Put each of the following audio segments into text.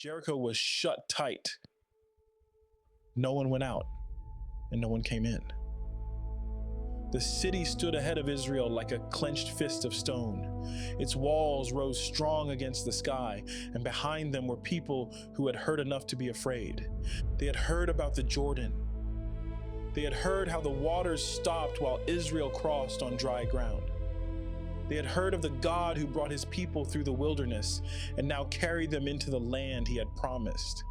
Jericho was shut tight. No one went out, and no one came in. The city stood ahead of Israel like a clenched fist of stone. Its walls rose strong against the sky, and behind them were people who had heard enough to be afraid. They had heard about the Jordan. They had heard how the waters stopped while Israel crossed on dry ground. They had heard of the God who brought his people through the wilderness and now carried them into the land he had promised.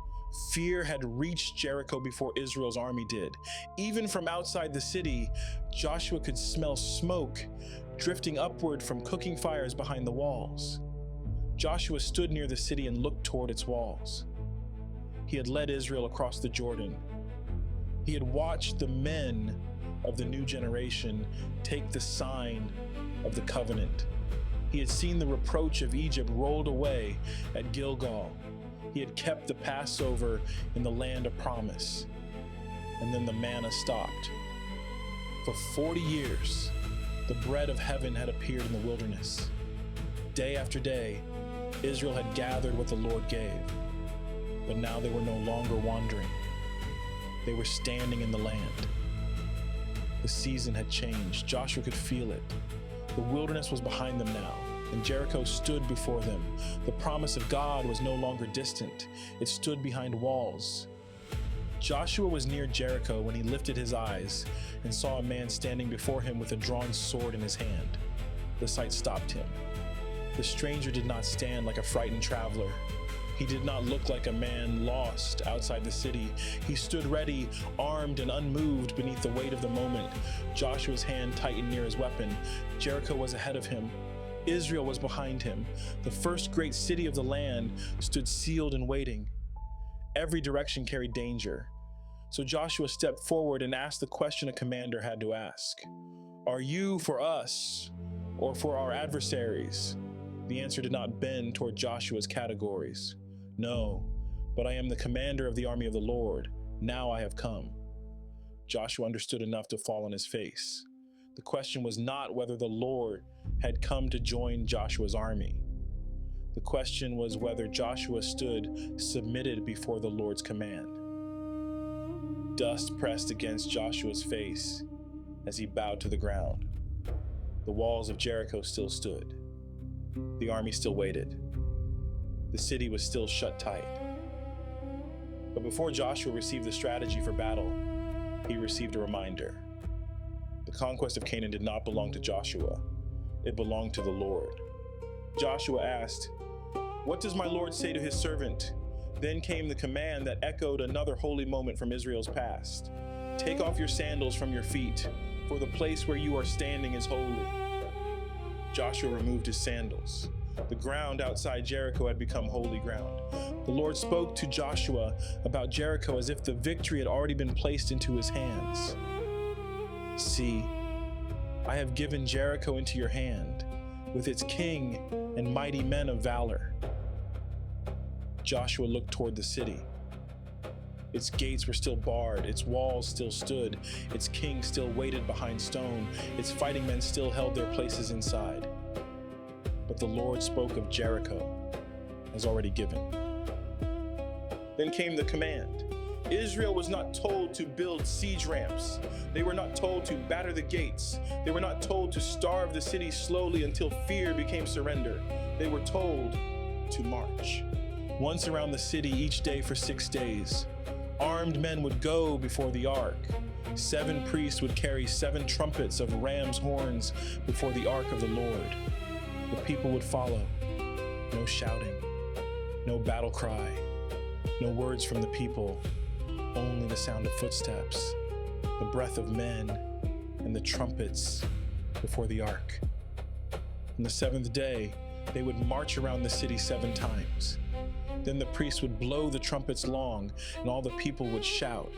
Fear had reached Jericho before Israel's army did. Even from outside the city, Joshua could smell smoke drifting upward from cooking fires behind the walls. Joshua stood near the city and looked toward its walls. He had led Israel across the Jordan. He had watched the men of the new generation take the sign of the covenant. He had seen the reproach of Egypt rolled away at Gilgal. He had kept the Passover in the land of promise. And then the manna stopped. For 40 years, the bread of heaven had appeared in the wilderness. Day after day, Israel had gathered what the Lord gave. But now they were no longer wandering. They were standing in the land. The season had changed. Joshua could feel it. The wilderness was behind them now, and Jericho stood before them. The promise of God was no longer distant. It stood behind walls. Joshua was near Jericho when he lifted his eyes and saw a man standing before him with a drawn sword in his hand. The sight stopped him. The stranger did not stand like a frightened traveler. He did not look like a man lost outside the city. He stood ready, armed and unmoved beneath the weight of the moment. Joshua's hand tightened near his weapon. Jericho was ahead of him. Israel was behind him. The first great city of the land stood sealed and waiting. Every direction carried danger. So Joshua stepped forward and asked the question a commander had to ask. Are you for us or for our adversaries? The answer did not bend toward Joshua's categories. No, but I am the commander of the army of the Lord. Now I have come. Joshua understood enough to fall on his face. The question was not whether the Lord had come to join Joshua's army. The question was whether Joshua stood submitted before the Lord's command. Dust pressed against Joshua's face as he bowed to the ground. The walls of Jericho still stood. The army still waited. The city was still shut tight. But before Joshua received the strategy for battle, he received a reminder. The conquest of Canaan did not belong to Joshua. It belonged to the Lord. Joshua asked, "What does my Lord say to his servant?" Then came the command that echoed another holy moment from Israel's past. "Take off your sandals from your feet, for the place where you are standing is holy." Joshua removed his sandals. The ground outside Jericho had become holy ground. The Lord spoke to Joshua about Jericho as if the victory had already been placed into his hands. "See, I have given Jericho into your hand, with its king and mighty men of valor." Joshua looked toward the city. Its gates were still barred, its walls still stood, its king still waited behind stone, its fighting men still held their places inside. But the Lord spoke of Jericho as already given. Then came the command. Israel was not told to build siege ramps. They were not told to batter the gates. They were not told to starve the city slowly until fear became surrender. They were told to march. Once around the city each day for 6 days. Armed men would go before the ark. 7 priests would carry 7 trumpets of ram's horns before the ark of the Lord. The people would follow. No shouting, no battle cry, no words from the people, only the sound of footsteps, the breath of men, and the trumpets before the ark. On the 7th day, they would march around the city 7 times. Then the priests would blow the trumpets long, and all the people would shout,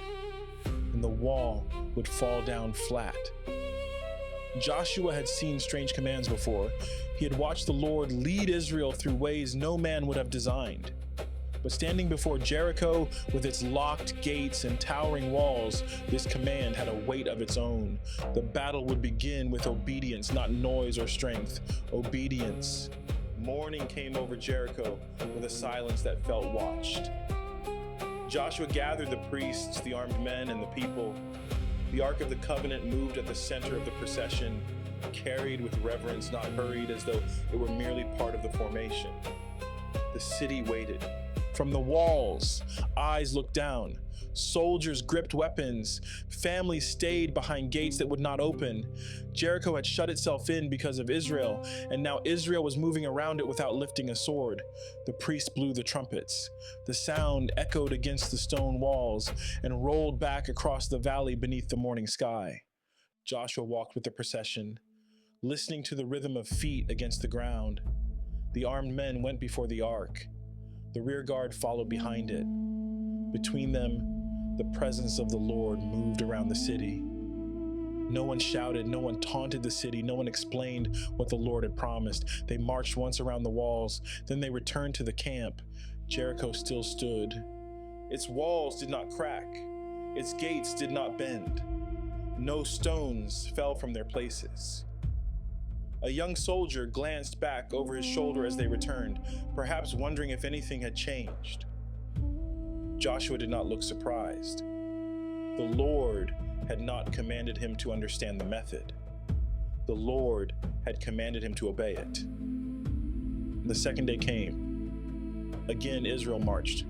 and the wall would fall down flat. Joshua had seen strange commands before. He had watched the Lord lead Israel through ways no man would have designed. But standing before Jericho with its locked gates and towering walls, this command had a weight of its own. The battle would begin with obedience, not noise or strength. Obedience, Morning came over Jericho with a silence that felt watched. Joshua gathered the priests, the armed men, and the people. The Ark of the Covenant moved at the center of the procession, carried with reverence, not hurried as though it were merely part of the formation. The city waited. From the walls, eyes looked down. Soldiers gripped weapons. Families stayed behind gates that would not open. Jericho had shut itself in because of Israel, and now Israel was moving around it without lifting a sword. The priests blew the trumpets. The sound echoed against the stone walls and rolled back across the valley beneath the morning sky. Joshua walked with the procession, listening to the rhythm of feet against the ground. The armed men went before the ark. The rear guard followed behind it. Between them, the presence of the Lord moved around the city. No one shouted, no one taunted the city, no one explained what the Lord had promised. They marched once around the walls, then they returned to the camp. Jericho still stood. Its walls did not crack. Its gates did not bend. No stones fell from their places. A young soldier glanced back over his shoulder as they returned, perhaps wondering if anything had changed. Joshua did not look surprised. The Lord had not commanded him to understand the method. The Lord had commanded him to obey it. The second day came. Again, Israel marched.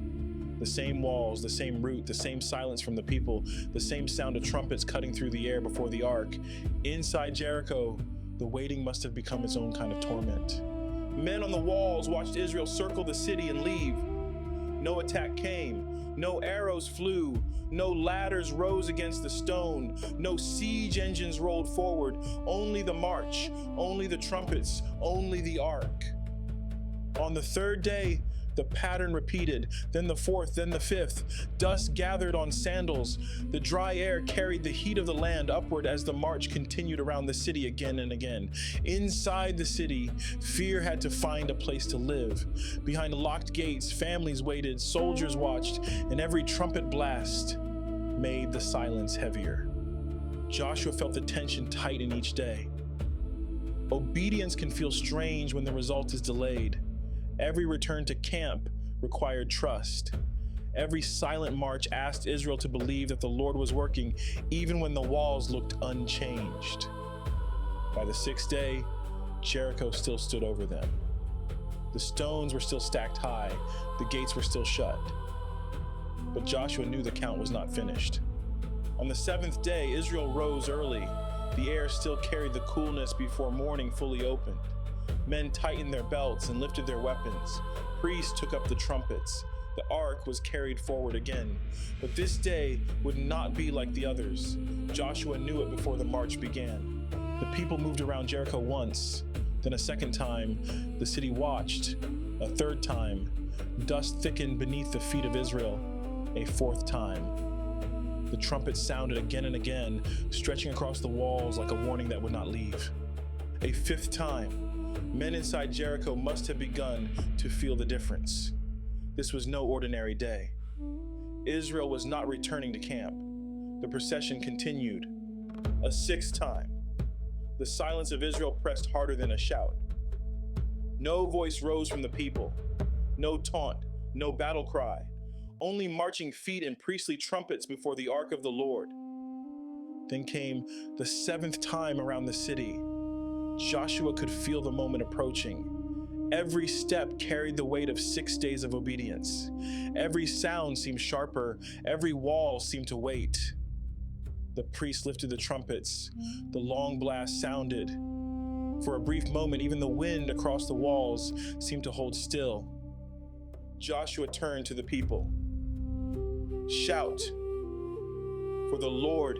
The same walls, the same route, the same silence from the people, the same sound of trumpets cutting through the air before the ark. Inside Jericho, the waiting must have become its own kind of torment. Men on the walls watched Israel circle the city and leave. No attack came. No arrows flew. No ladders rose against the stone. No siege engines rolled forward. Only the march, only the trumpets, only the ark. On the third day, the pattern repeated, then the fourth, then the fifth. Dust gathered on sandals. The dry air carried the heat of the land upward as the march continued around the city again and again. Inside the city, fear had to find a place to live. Behind locked gates, families waited, soldiers watched, and every trumpet blast made the silence heavier. Joshua felt the tension tighten each day. Obedience can feel strange when the result is delayed. Every return to camp required trust. Every silent march asked Israel to believe that the Lord was working, even when the walls looked unchanged. By the sixth day, Jericho still stood over them. The stones were still stacked high, the gates were still shut. But Joshua knew the count was not finished. On the seventh day, Israel rose early. The air still carried the coolness before morning fully opened. Men tightened their belts and lifted their weapons. Priests took up the trumpets. The ark was carried forward again. But this day would not be like the others. Joshua knew it before the march began. The people moved around Jericho once. Then a second time, the city watched. A third time, dust thickened beneath the feet of Israel. A fourth time, the trumpets sounded again and again, stretching across the walls like a warning that would not leave. A fifth time, men inside Jericho must have begun to feel the difference. This was no ordinary day. Israel was not returning to camp. The procession continued. A sixth time, the silence of Israel pressed harder than a shout. No voice rose from the people. No taunt, no battle cry. Only marching feet and priestly trumpets before the ark of the Lord. Then came the seventh time around the city. Joshua could feel the moment approaching. Every step carried the weight of 6 days of obedience. Every sound seemed sharper. Every wall seemed to wait. The priests lifted the trumpets. The long blast sounded. For a brief moment, even the wind across the walls seemed to hold still. Joshua turned to the people. Shout, for the Lord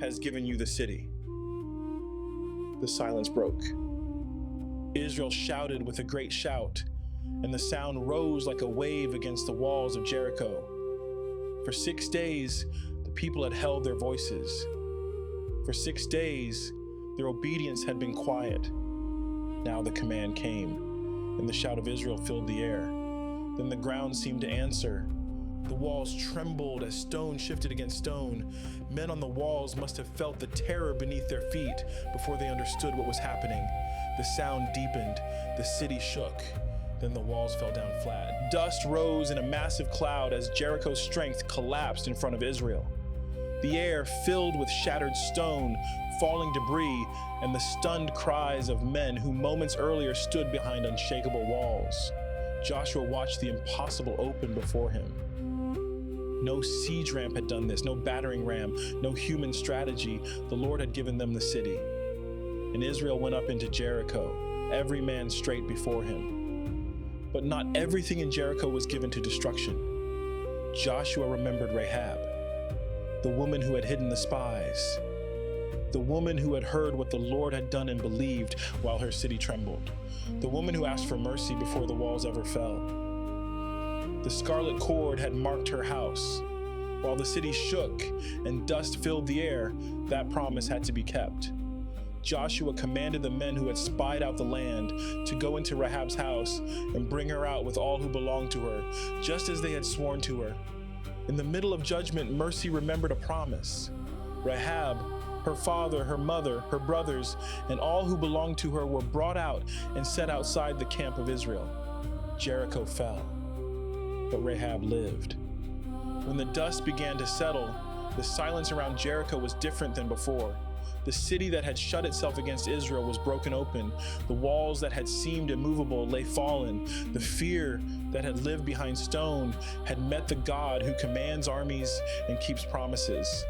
has given you the city. The silence broke. Israel shouted with a great shout, and the sound rose like a wave against the walls of Jericho. For 6 days, the people had held their voices. For 6 days, their obedience had been quiet. Now the command came, and the shout of Israel filled the air. Then the ground seemed to answer. The walls trembled as stone shifted against stone. Men on the walls must have felt the terror beneath their feet before they understood what was happening. The sound deepened, the city shook, then the walls fell down flat. Dust rose in a massive cloud as Jericho's strength collapsed in front of Israel. The air filled with shattered stone, falling debris, and the stunned cries of men who moments earlier stood behind unshakable walls. Joshua watched the impossible open before him. No siege ramp had done this, no battering ram, no human strategy. The Lord had given them the city. And Israel went up into Jericho, every man straight before him. But not everything in Jericho was given to destruction. Joshua remembered Rahab, the woman who had hidden the spies, the woman who had heard what the Lord had done and believed while her city trembled, the woman who asked for mercy before the walls ever fell. The scarlet cord had marked her house. While the city shook and dust filled the air, that promise had to be kept. Joshua commanded the men who had spied out the land to go into Rahab's house and bring her out with all who belonged to her, just as they had sworn to her. In the middle of judgment, mercy remembered a promise. Rahab, her father, her mother, her brothers, and all who belonged to her were brought out and set outside the camp of Israel. Jericho fell, but Rahab lived. When the dust began to settle, the silence around Jericho was different than before. The city that had shut itself against Israel was broken open. The walls that had seemed immovable lay fallen. The fear that had lived behind stone had met the God who commands armies and keeps promises.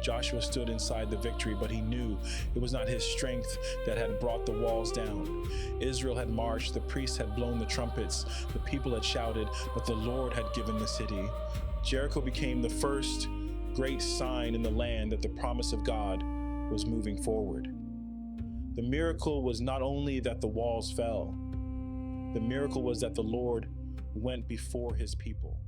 Joshua stood inside the victory, but he knew it was not his strength that had brought the walls down. Israel had marched, the priests had blown the trumpets, the people had shouted, but the Lord had given the city. Jericho became the first great sign in the land that the promise of God was moving forward. The miracle was not only that the walls fell, the miracle was that the Lord went before his people.